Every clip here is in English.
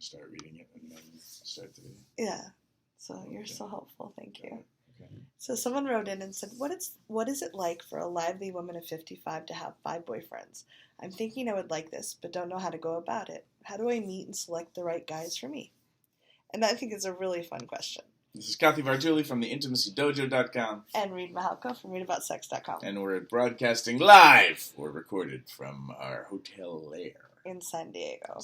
to start reading it and then start the video. Yeah. So you're so helpful. Thank you. Okay. So someone wrote in and said, what is it like for a lively woman of 55 to have 5 boyfriends? I'm thinking I would like this, but don't know how to go about it. How do I meet and select the right guys for me? And I think it's a really fun question. This is Cathy Varjuli from theintimacydojo.com. And Reid Mahalka from readaboutsex.com. And we're broadcasting live or recorded from our hotel lair. In San Diego.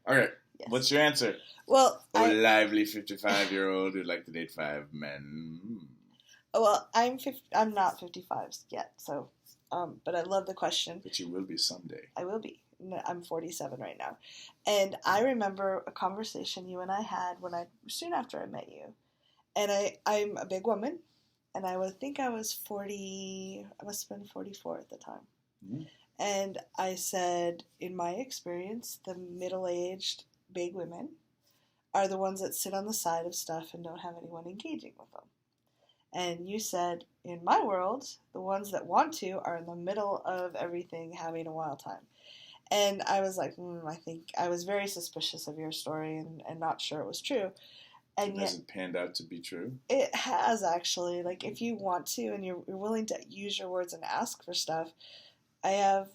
All right. Yes. What's your answer? Well, lively 55-year-old who'd like to date 5 men. Well, I'm not 55 yet, so, but I love the question. But you will be someday. I will be. I'm 47 right now. And I remember a conversation you and I had soon after I met you. And I'm a big woman, and I would think I was 40, I must have been 44 at the time. Mm-hmm. And I said, in my experience, the middle-aged big women are the ones that sit on the side of stuff and don't have anyone engaging with them. And you said, in my world, the ones that want to are in the middle of everything having a wild time. And I was like, I think I was very suspicious of your story and not sure it was true. And has it panned out to be true? It has, actually. Like, if you want to and you're willing to use your words and ask for stuff, I have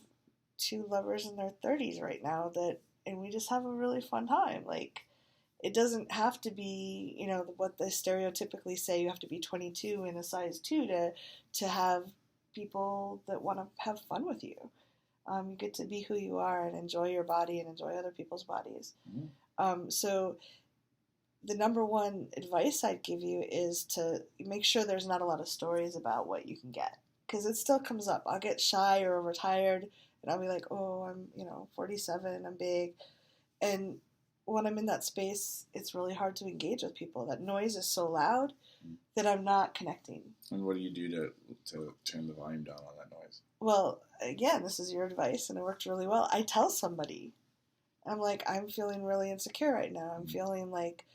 2 lovers in their 30s right now and we just have a really fun time. Like, it doesn't have to be, what they stereotypically say, you have to be 22 and a size 2 to have people that want to have fun with you. You get to be who you are and enjoy your body and enjoy other people's bodies. Mm-hmm. So the number one advice I'd give you is to make sure there's not a lot of stories about what you can get. Because it still comes up. I'll get shy or overtired, and I'll be like, oh, I'm, 47, I'm big. And when I'm in that space, it's really hard to engage with people. That noise is so loud that I'm not connecting. And what do you do to turn the volume down on that noise? Well, again, this is your advice, and it worked really well. I tell somebody. I'm like, I'm feeling really insecure right now. I'm feeling like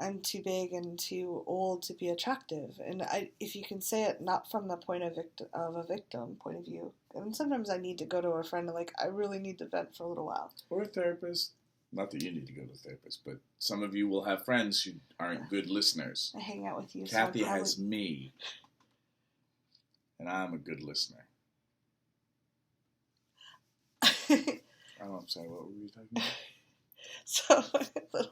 I'm too big and too old to be attractive. And if you can say it not from the point of a victim point of view. And sometimes I need to go to a friend and I really need to vent for a little while. Or a therapist. Not that you need to go to a therapist, but some of you will have friends who aren't good listeners. I hang out with you. Cathy has me. And I'm a good listener. I'm sorry, what were we talking about?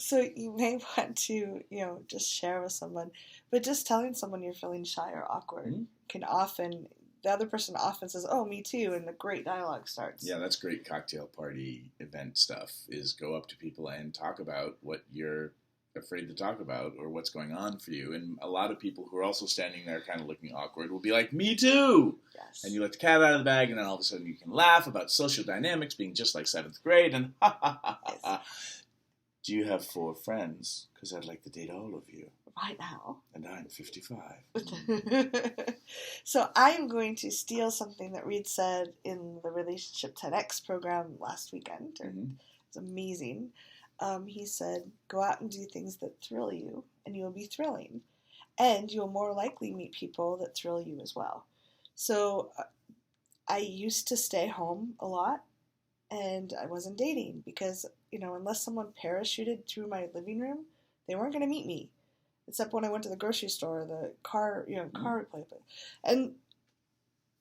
So you may want to, just share with someone, but just telling someone you're feeling shy or awkward can often, the other person often says, oh, me too, and the great dialogue starts. Yeah, that's great cocktail party event stuff, is go up to people and talk about what you're afraid to talk about or what's going on for you. And a lot of people who are also standing there kind of looking awkward will be like, me too! Yes. And you let the cat out of the bag, and then all of a sudden you can laugh about social dynamics being just like 7th grade, and ha ha ha ha ha. Do you have 4 friends? Because I'd like to date all of you. Right now. And I'm 55. So I'm going to steal something that Reid said in the Relationship 10X program last weekend. It's amazing. He said, go out and do things that thrill you, and you will be thrilling. And you'll more likely meet people that thrill you as well. So I used to stay home a lot, and I wasn't dating because, unless someone parachuted through my living room, they weren't going to meet me. Except when I went to the grocery store, the car replacement. And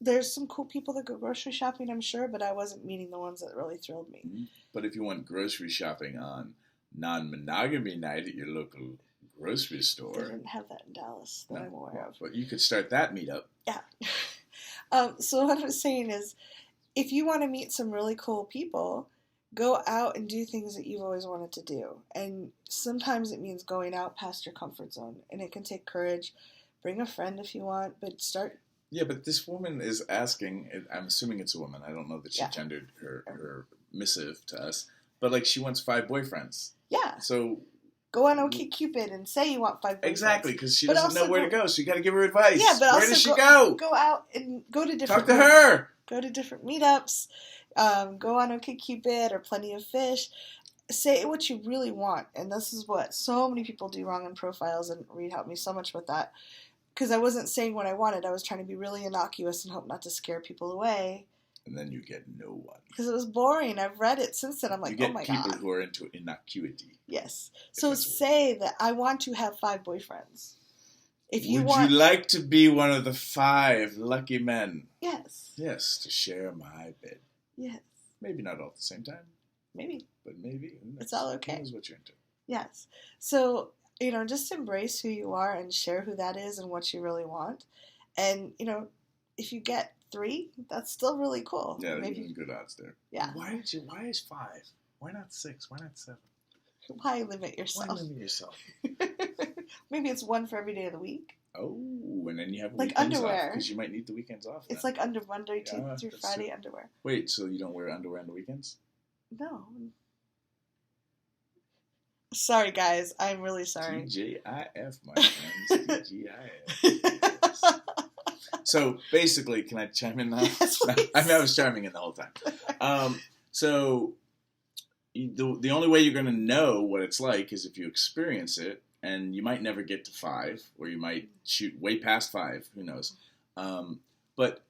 there's some cool people that go grocery shopping, I'm sure, but I wasn't meeting the ones that really thrilled me. But if you went grocery shopping on non-monogamy night at your local grocery store... They didn't have that in Dallas that I'm aware of. But you could start that meetup. Yeah. So what I'm saying is, if you want to meet some really cool people, go out and do things that you've always wanted to do. And sometimes it means going out past your comfort zone. And it can take courage. Bring a friend if you want, but start... Yeah, but this woman is asking, I'm assuming it's a woman, I don't know that she gendered her missive to us, but she wants 5 boyfriends. Yeah. So... Go on OkCupid and say you want 5 boyfriends. Exactly, because she doesn't know where to go, so you got to give her advice. Yeah, but where does she go? Go out and go to different... Talk to her! Go to different meetups. Go on OkCupid or Plenty of Fish. Say what you really want. And this is what so many people do wrong in profiles, and Reid helped me so much with that. Because I wasn't saying what I wanted. I was trying to be really innocuous and hope not to scare people away. And then you get no one. Because it was boring. I've read it since then. I'm like, oh my god. You get people who are into innocuity. Yes. So say that I want to have 5 boyfriends. Would you like to be one of the 5 lucky men? Yes. Yes, to share my bed. Yes. Maybe not all at the same time. Maybe. But maybe. It's all okay. Who knows what you're into. Yes. So, just embrace who you are and share who that is and what you really want. And, if you get 3, that's still really cool. Yeah, there's some good odds there. Yeah. Why is 5? Why not 6? Why not 7? Why limit yourself? Why limit yourself? Maybe it's 1 for every day of the week. Oh, and then you have like weekends underwear. Because you might need the weekends off. It's like Monday through Friday underwear. Wait, so you don't wear underwear on the weekends? No. Sorry, guys. I'm really sorry. TGIF, my friends. TGIF. So, basically, can I chime in now? Yes, please. I was chiming in the whole time. So, the only way you're going to know what it's like is if you experience it, and you might never get to 5, or you might shoot way past 5. Who knows? But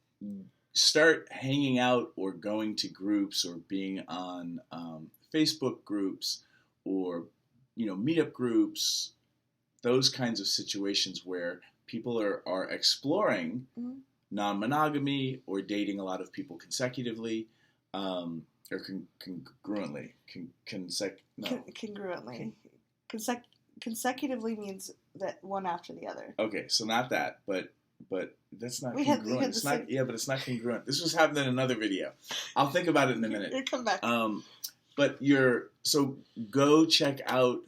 start hanging out or going to groups or being on Facebook groups or meetup groups, those kinds of situations where people are exploring non-monogamy or dating a lot of people consecutively or congruently. Congruently. Consecutively means that one after the other. Okay, so not that, but that's not congruent. It's not, but it's not congruent. This was happening in another video. I'll think about it in a minute. You come back. But so go check out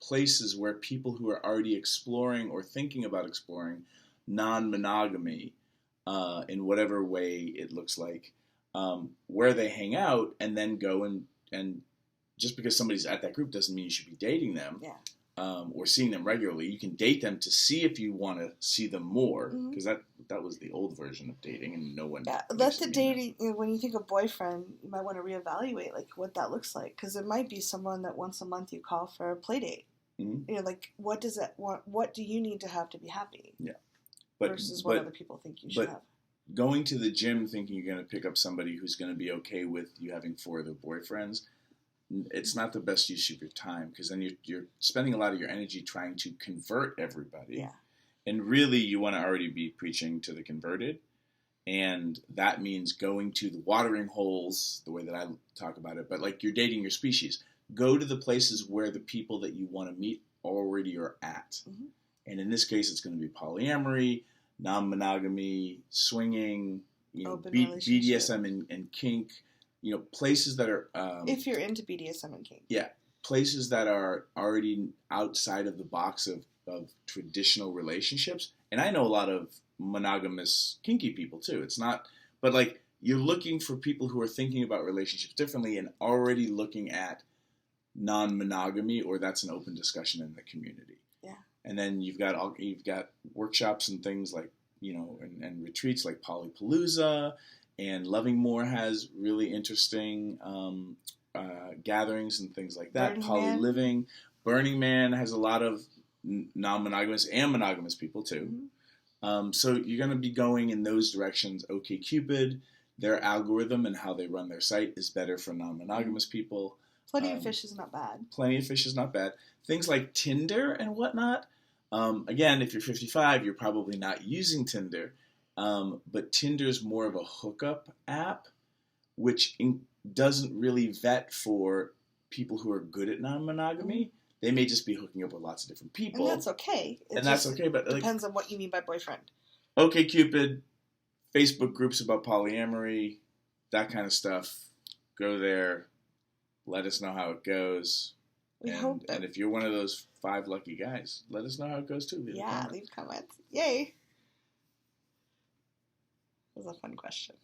places where people who are already exploring or thinking about exploring non-monogamy in whatever way it looks like, where they hang out, and then go and just because somebody's at that group doesn't mean you should be dating them. Yeah. Or seeing them regularly. You can date them to see if you want to see them more, because that was the old version of dating, and no one. Yeah, let the dating. When you think of boyfriend, you might want to reevaluate what that looks like, because it might be someone that once a month you call for a play date. Mm-hmm. What does that want? What do you need to have to be happy? Yeah, versus what other people think you should have. Going to the gym thinking you're going to pick up somebody who's going to be okay with you having 4 other boyfriends. It's not the best use of your time, because then you're spending a lot of your energy trying to convert everybody. Yeah. And really, you want to already be preaching to the converted. And that means going to the watering holes, the way that I talk about it. But like you're dating your species. Go to the places where the people that you want to meet already are at. Mm-hmm. And in this case, it's going to be polyamory, non-monogamy, swinging, BDSM and kink. Places that are... if you're into BDSM and kink. Yeah. Places that are already outside of the box of traditional relationships. And I know a lot of monogamous, kinky people, too. It's not... But, you're looking for people who are thinking about relationships differently and already looking at non-monogamy, or that's an open discussion in the community. Yeah. And then you've got workshops and things like, and retreats like Polypalooza... And Loving More has really interesting gatherings and things like that. Polyliving. Burning Man has a lot of non-monogamous and monogamous people, too. Mm-hmm. So you're going to be going in those directions. OkCupid, their algorithm and how they run their site is better for non-monogamous people. Plenty of Fish is not bad. Plenty of Fish is not bad. Things like Tinder and whatnot. Again, if you're 55, you're probably not using Tinder. But Tinder's more of a hookup app, which doesn't really vet for people who are good at non-monogamy. They may just be hooking up with lots of different people. And that's okay. That's okay, but depends on what you mean by boyfriend. OkCupid, Facebook groups about polyamory, that kind of stuff. Go there. Let us know how it goes. And if you're one of those 5 lucky guys, let us know how it goes too. Leave comments. Yay. That was a fun question.